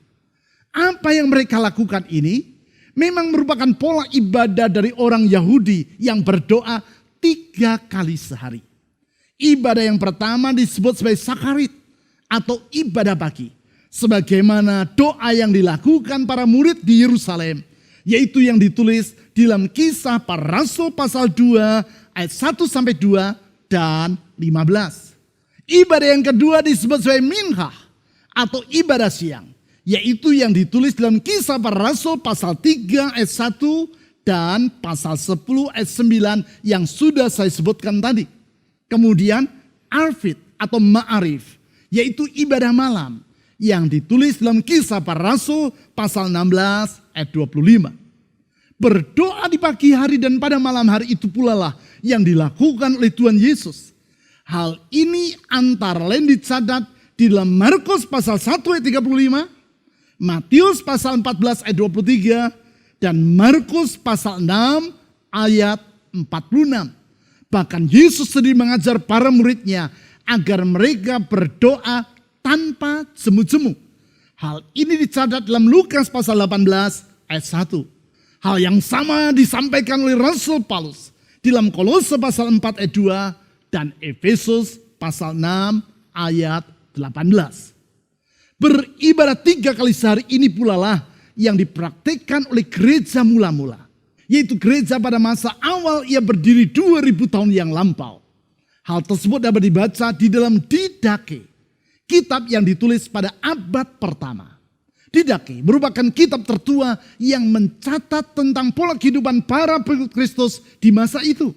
Apa yang mereka lakukan ini memang merupakan pola ibadah dari orang Yahudi yang berdoa 3 kali sehari. Ibadah yang pertama disebut sebagai Sakarit atau ibadah pagi. Sebagaimana doa yang dilakukan para murid di Yerusalem. Yaitu yang ditulis di dalam Kisah Para Rasul pasal 2 ayat 1-2 dan 15. Ibadah yang kedua disebut sebagai Minhah atau ibadah siang. Yaitu yang ditulis dalam Kisah Para Rasul pasal 3 ayat 1 dan pasal 10 ayat 9 yang sudah saya sebutkan tadi. Kemudian Arfid atau Ma'arif, yaitu ibadah malam yang ditulis dalam Kisah Para Rasul pasal 16 ayat 25. Berdoa di pagi hari dan pada malam hari itu pula lah yang dilakukan oleh Tuhan Yesus. Hal ini antara lain dicatat di dalam Markus pasal 1 ayat 35, Matius pasal 14 ayat 23, dan Markus pasal 6 ayat 46. Bahkan Yesus sendiri mengajar para muridnya agar mereka berdoa tanpa jemu-jemu. Hal ini dicatat dalam Lukas pasal 18 ayat 1. Hal yang sama disampaikan oleh Rasul Paulus di dalam Kolose pasal 4 ayat 2 dan Efesus pasal 6 ayat 18. Beribadah 3 kali sehari ini pula lah yang dipraktikkan oleh gereja mula-mula. Yaitu gereja pada masa awal ia berdiri 2000 tahun yang lampau. Hal tersebut dapat dibaca di dalam Didache, kitab yang ditulis pada abad pertama. Didache merupakan kitab tertua yang mencatat tentang pola kehidupan para pengikut Kristus di masa itu.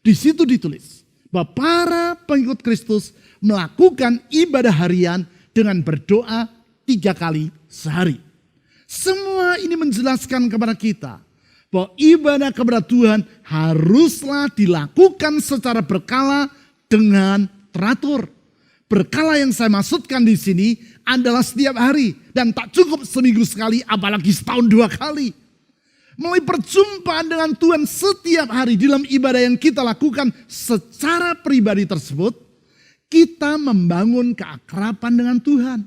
Di situ ditulis bahwa para pengikut Kristus melakukan ibadah harian dengan berdoa 3 kali sehari. Semua ini menjelaskan kepada kita bahwa ibadah kepada Tuhan haruslah dilakukan secara berkala dengan teratur. Berkala yang saya maksudkan di sini adalah setiap hari dan tak cukup seminggu sekali, apalagi setahun 2 kali. Melalui perjumpaan dengan Tuhan setiap hari dalam ibadah yang kita lakukan secara pribadi tersebut, kita membangun keakraban dengan Tuhan.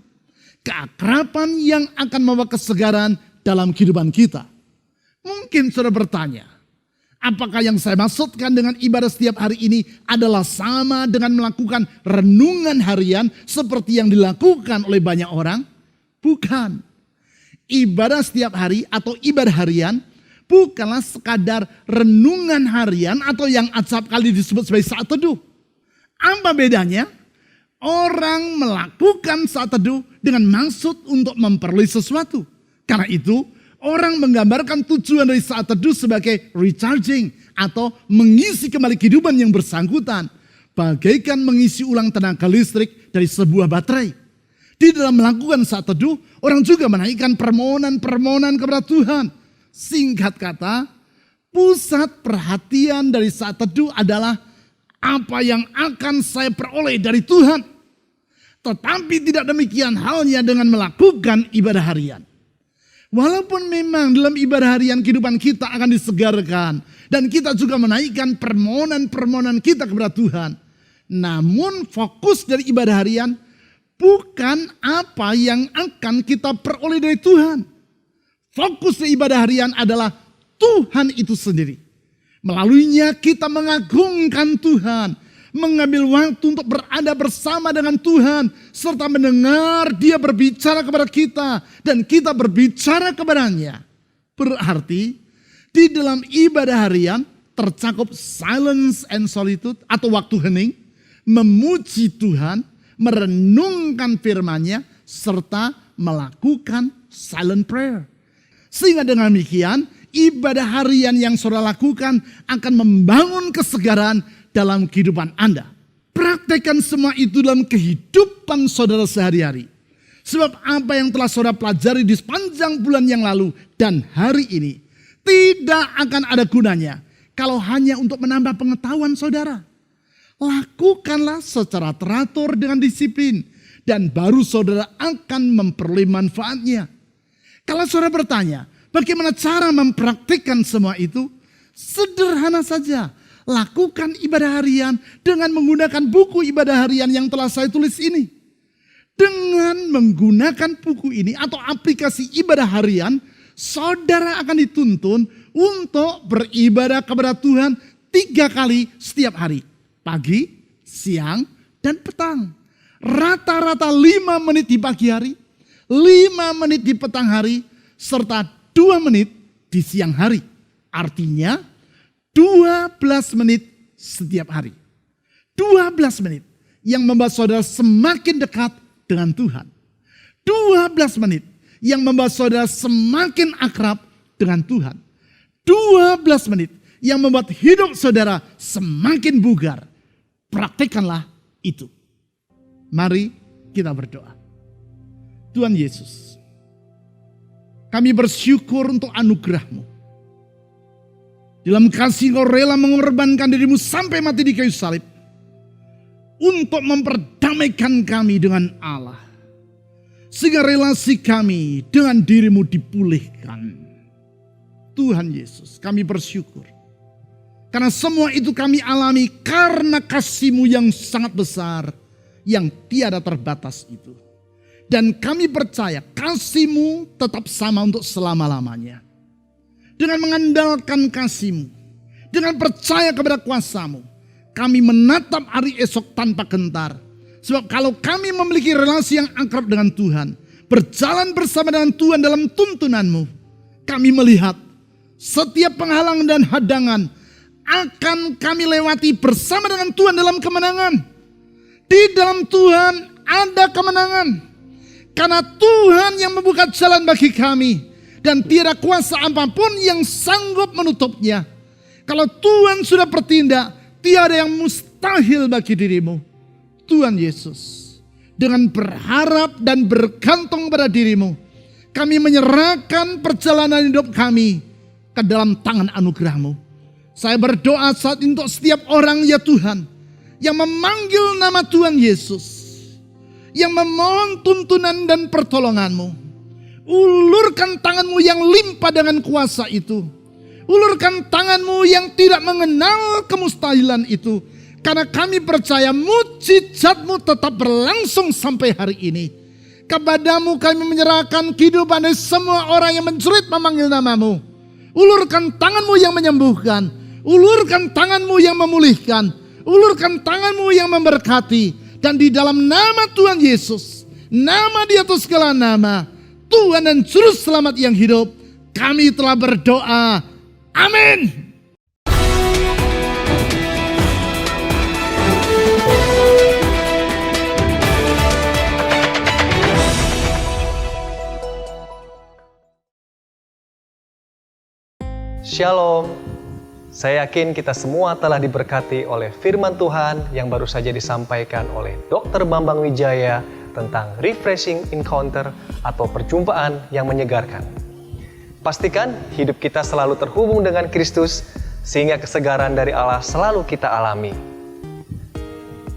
Keakraban yang akan membawa kesegaran dalam kehidupan kita. Mungkin saudara bertanya, apakah yang saya maksudkan dengan ibadah setiap hari ini adalah sama dengan melakukan renungan harian seperti yang dilakukan oleh banyak orang? Bukan. Ibadah setiap hari atau ibadah harian bukanlah sekadar renungan harian atau yang acap kali disebut sebagai saat teduh. Apa bedanya? Orang melakukan saat teduh dengan maksud untuk memperoleh sesuatu. Karena itu, orang menggambarkan tujuan dari saat teduh sebagai recharging atau mengisi kembali kehidupan yang bersangkutan. Bagaikan mengisi ulang tenaga listrik dari sebuah baterai. Di dalam melakukan saat teduh, orang juga menaikkan permohonan-permohonan kepada Tuhan. Singkat kata, pusat perhatian dari saat teduh adalah apa yang akan saya peroleh dari Tuhan. Tetapi tidak demikian halnya dengan melakukan ibadah harian. Walaupun memang dalam ibadah harian kehidupan kita akan disegarkan. Dan kita juga menaikkan permohonan-permohonan kita kepada Tuhan. Namun fokus dari ibadah harian bukan apa yang akan kita peroleh dari Tuhan. Fokus dari ibadah harian adalah Tuhan itu sendiri. Melaluinya kita mengagungkan Tuhan. Mengambil waktu untuk berada bersama dengan Tuhan. Serta mendengar Dia berbicara kepada kita. Dan kita berbicara kepadanya. Berarti di dalam ibadah harian tercakup silence and solitude atau waktu hening. Memuji Tuhan. Merenungkan firman-Nya. Serta melakukan silent prayer. Sehingga dengan demikian ibadah harian yang saudara lakukan akan membangun kesegaran dalam kehidupan Anda. Praktekkan semua itu dalam kehidupan saudara sehari-hari. Sebab apa yang telah saudara pelajari di sepanjang bulan yang lalu dan hari ini tidak akan ada gunanya kalau hanya untuk menambah pengetahuan saudara. Lakukanlah secara teratur dengan disiplin dan baru saudara akan memperoleh manfaatnya. Kalau saudara bertanya, bagaimana cara mempraktikkan semua itu? Sederhana saja. Lakukan ibadah harian dengan menggunakan buku ibadah harian yang telah saya tulis ini. Dengan menggunakan buku ini atau aplikasi ibadah harian, saudara akan dituntun untuk beribadah kepada Tuhan 3 kali setiap hari. Pagi, siang, dan petang. Rata-rata 5 menit di pagi hari. 5 menit di petang hari, serta 2 menit di siang hari. Artinya 12 menit setiap hari. 12 menit yang membuat saudara semakin dekat dengan Tuhan. 12 menit yang membuat saudara semakin akrab dengan Tuhan. 12 menit yang membuat hidup saudara semakin bugar. Praktekkanlah itu. Mari kita berdoa. Tuhan Yesus, kami bersyukur untuk anugerah-Mu. Dalam kasih Engkau rela mengorbankan dirimu sampai mati di kayu salib. Untuk memperdamaikan kami dengan Allah. Sehingga relasi kami dengan dirimu dipulihkan. Tuhan Yesus, kami bersyukur. Karena semua itu kami alami karena kasih-Mu yang sangat besar. Yang tiada terbatas itu. Dan kami percaya kasih-Mu tetap sama untuk selama-lamanya. Dengan mengandalkan kasih-Mu, dengan percaya kepada kuasa-Mu, kami menatap hari esok tanpa gentar. Sebab kalau kami memiliki relasi yang akrab dengan Tuhan, berjalan bersama dengan Tuhan dalam tuntunan-Mu, kami melihat setiap penghalang dan hadangan akan kami lewati bersama dengan Tuhan dalam kemenangan. Di dalam Tuhan ada kemenangan. Karena Tuhan yang membuka jalan bagi kami. Dan tiada kuasa apapun yang sanggup menutupnya. Kalau Tuhan sudah bertindak, tiada yang mustahil bagi dirimu. Tuhan Yesus, dengan berharap dan bergantung pada dirimu, kami menyerahkan perjalanan hidup kami ke dalam tangan anugerah-Mu. Saya berdoa saat ini untuk setiap orang ya Tuhan, yang memanggil nama Tuhan Yesus, yang memohon tuntunan dan pertolongan-Mu. Ulurkan tangan-Mu yang limpah dengan kuasa itu. Ulurkan tangan-Mu yang tidak mengenal kemustahilan itu. Karena kami percaya mujizat-Mu tetap berlangsung sampai hari ini. Kepada-Mu kami menyerahkan kehidupan dari semua orang yang menjerit memanggil nama-Mu. Ulurkan tanganmu yang menyembuhkan. Ulurkan tanganmu yang memulihkan. Ulurkan tanganmu yang memberkati. Dan di dalam nama Tuhan Yesus, nama di atas segala nama, Tuhan dan Juru Selamat yang hidup, kami telah berdoa. Amin. Shalom, saya yakin kita semua telah diberkati oleh firman Tuhan yang baru saja disampaikan oleh Dr. Bambang Wijaya tentang refreshing encounter atau perjumpaan yang menyegarkan. Pastikan hidup kita selalu terhubung dengan Kristus sehingga kesegaran dari Allah selalu kita alami.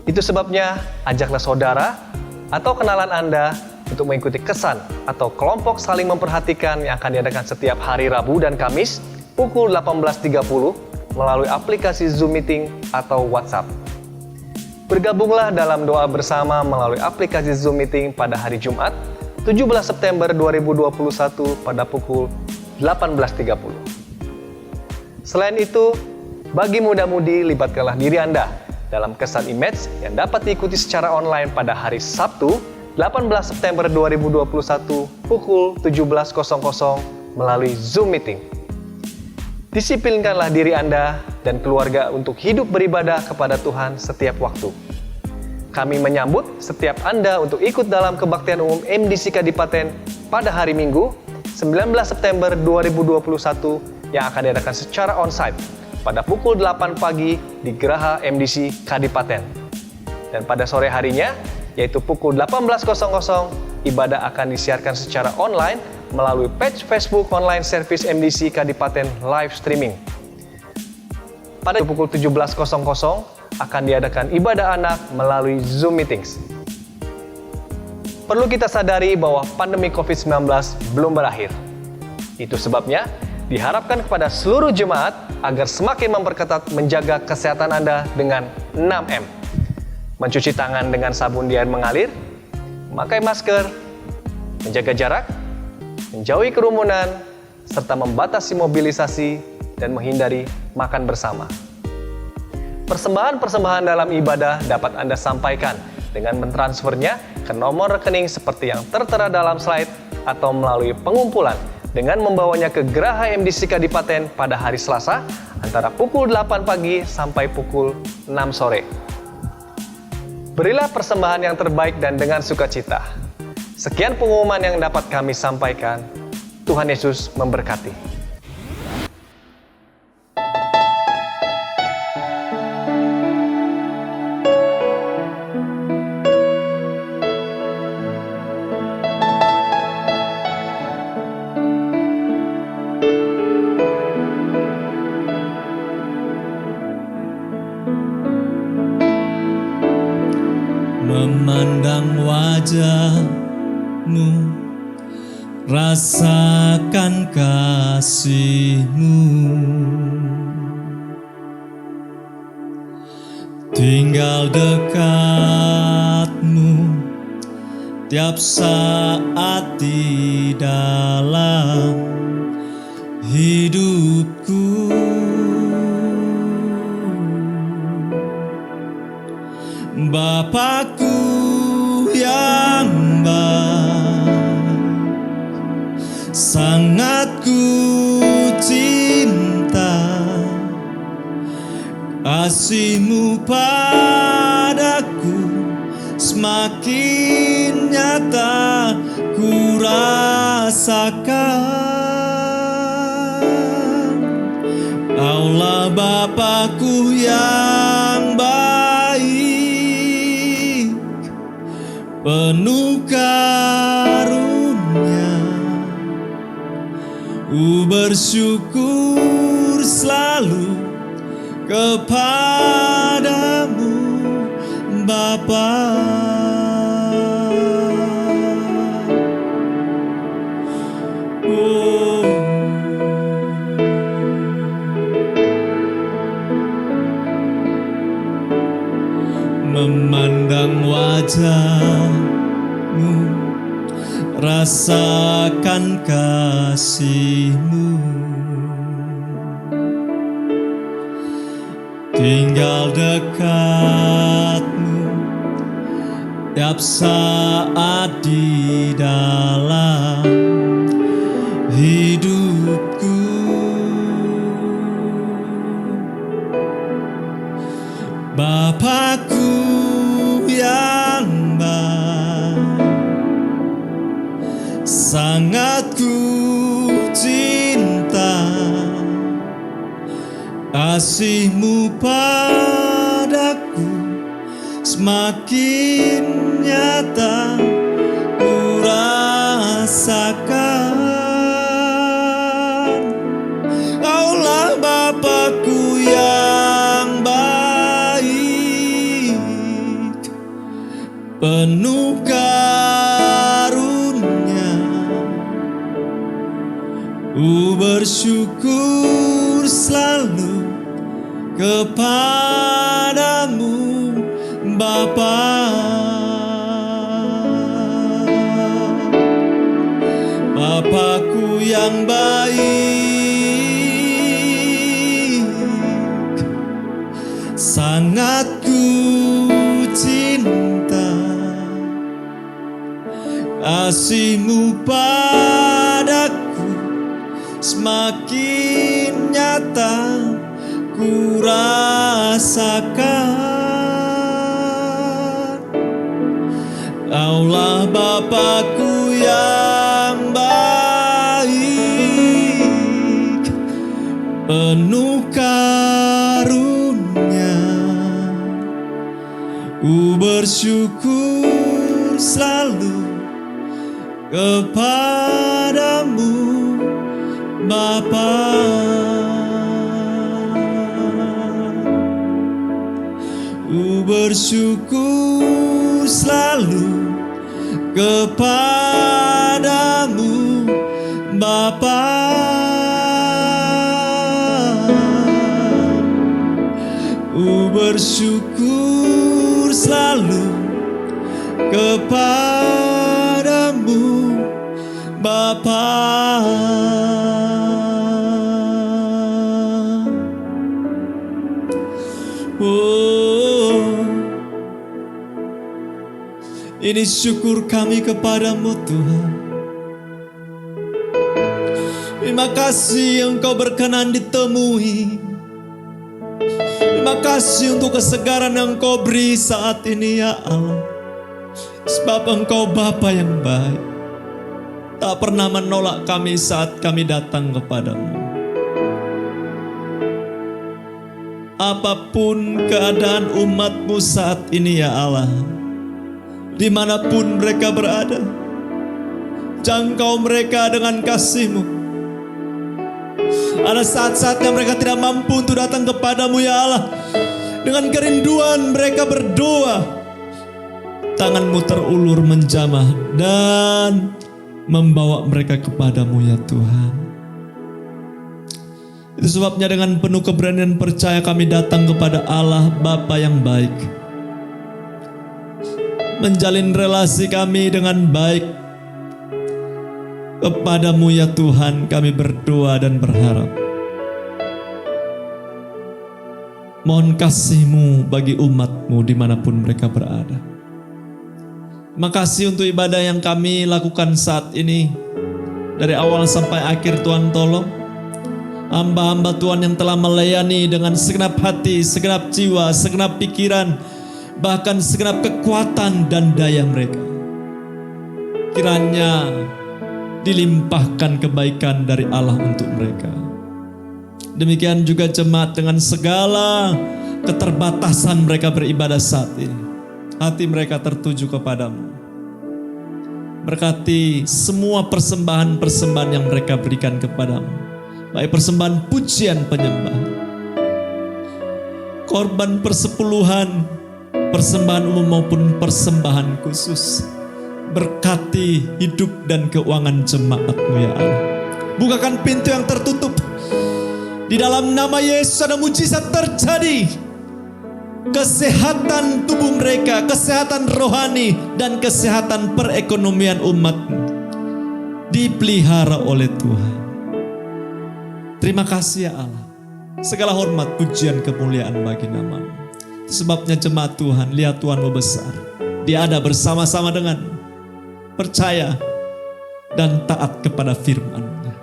Itu sebabnya ajaklah saudara atau kenalan Anda untuk mengikuti kesan atau kelompok saling memperhatikan yang akan diadakan setiap hari Rabu dan Kamis pukul 18.30 melalui aplikasi Zoom Meeting atau WhatsApp. Bergabunglah dalam doa bersama melalui aplikasi Zoom Meeting pada hari Jumat, 17 September 2021 pada pukul 18.30. Selain itu, bagi muda-mudi libatkanlah diri Anda dalam kesan image yang dapat diikuti secara online pada hari Sabtu, 18 September 2021 pukul 17.00 melalui Zoom Meeting. Disiplinkanlah diri Anda dan keluarga untuk hidup beribadah kepada Tuhan setiap waktu. Kami menyambut setiap Anda untuk ikut dalam kebaktian umum MDC Kadipaten pada hari Minggu, 19 September 2021 yang akan diadakan secara onsite pada pukul 8 pagi di Geraha MDC Kadipaten. Dan pada sore harinya, yaitu pukul 18.00, ibadah akan disiarkan secara online melalui page Facebook Online Service MDC Kadipaten live streaming. Pada pukul 17.00 akan diadakan ibadah anak melalui Zoom Meetings. Perlu kita sadari bahwa pandemi COVID-19 belum berakhir. Itu sebabnya diharapkan kepada seluruh jemaat agar semakin memperketat menjaga kesehatan Anda dengan 6M. Mencuci tangan dengan sabun di air mengalir, memakai masker, menjaga jarak, menjauhi kerumunan, serta membatasi mobilisasi dan menghindari makan bersama. Persembahan-persembahan dalam ibadah dapat Anda sampaikan dengan mentransfernya ke nomor rekening seperti yang tertera dalam slide atau melalui pengumpulan dengan membawanya ke Geraha MDC Kadipaten pada hari Selasa antara pukul 8 pagi sampai pukul 6 sore. Berilah persembahan yang terbaik dan dengan sukacita. Sekian pengumuman yang dapat kami sampaikan. Tuhan Yesus memberkati. Memandang wajah-Mu, rasakan kasih-Mu, tinggal dekat-Mu tiap saat di dalam hidupku. Bapakku yang baik, sangat ku cinta, kasih-Mu padaku semakin nyata ku rasakan. Allah Bapakku yang baik, penuh karunia, ku bersyukur selalu kepadamu Bapa. Oh. Memandang wajah-Mu, rasakan kasih-Mu, tinggal dekatmu tiap saat di dalam hidupku. Bapakku yang baik, sangat ku cinta, kasih-Mu padaku semakin nyata ku rasakan. Kaulah Bapakku yang baik, penuh karunia. Ku bersyukur selalu kepadamu Bapa. Bapakku yang baik, sangat ku cinta, kasih-Mu padaku semakin nyata ku rasakan. Kaulah Bapakku yang baik, penuh karunia. Ku bersyukur selalu kepadamu Bapa. Ku bersyukur selalu kepadamu Bapa. Ku bersyukur selalu kepadamu Bapa. Oh, ini syukur kami kepadamu Tuhan. Terima kasih Engkau berkenan ditemui. Terima kasih untuk kesegaran yang Engkau beri saat ini ya Allah. Sebab Engkau Bapa yang baik, tak pernah menolak kami saat kami datang kepadamu. Apapun keadaan umat-Mu saat ini ya Allah, dimanapun mereka berada, jangkau mereka dengan kasih-Mu. Ada saat-saatnya mereka tidak mampu untuk datang kepadamu ya Allah. Dengan kerinduan mereka berdoa, tangan-Mu terulur menjamah dan membawa mereka kepadamu ya Tuhan. Itu sebabnya dengan penuh keberanian percaya kami datang kepada Allah Bapa yang baik, menjalin relasi kami dengan baik kepadamu ya Tuhan. Kami berdoa dan berharap mohon kasih-Mu bagi umat-Mu dimanapun mereka berada. Terima kasih untuk ibadah yang kami lakukan saat ini, dari awal sampai akhir. Tuhan tolong hamba-hamba Tuhan yang telah melayani dengan segenap hati, segenap jiwa, segenap pikiran, bahkan segenap kekuatan dan daya mereka. Kiranya dilimpahkan kebaikan dari Allah untuk mereka. Demikian juga jemaat dengan segala keterbatasan mereka beribadah saat ini. Hati mereka tertuju kepadamu. Berkati semua persembahan-persembahan yang mereka berikan kepadamu. Baik persembahan pujian penyembahan, korban persepuluhan, persembahan umum maupun persembahan khusus. Berkati hidup dan keuangan jemaat-Mu ya Allah. Bukakan pintu yang tertutup. Di dalam nama Yesus ada mujizat terjadi. Kesehatan tubuh mereka, kesehatan rohani, dan kesehatan perekonomian umat-Mu dipelihara oleh Tuhan. Terima kasih ya Allah. Segala hormat, pujian, kemuliaan bagi nama-Mu. Sebabnya jemaat Tuhan, lihat Tuhan-Mu besar. Dia ada bersama-sama dengan percaya dan taat kepada firman-Nya.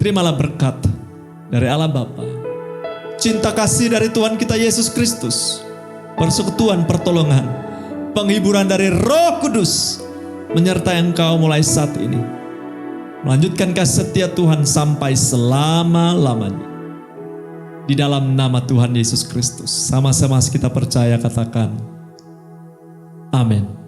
Terimalah berkat dari Allah Bapa, cinta kasih dari Tuhan kita Yesus Kristus, persekutuan pertolongan, penghiburan dari Roh Kudus, menyertai engkau mulai saat ini. Melanjutkan kasih setia Tuhan sampai selama-lamanya. Di dalam nama Tuhan Yesus Kristus. Sama-sama kita percaya, katakan amin.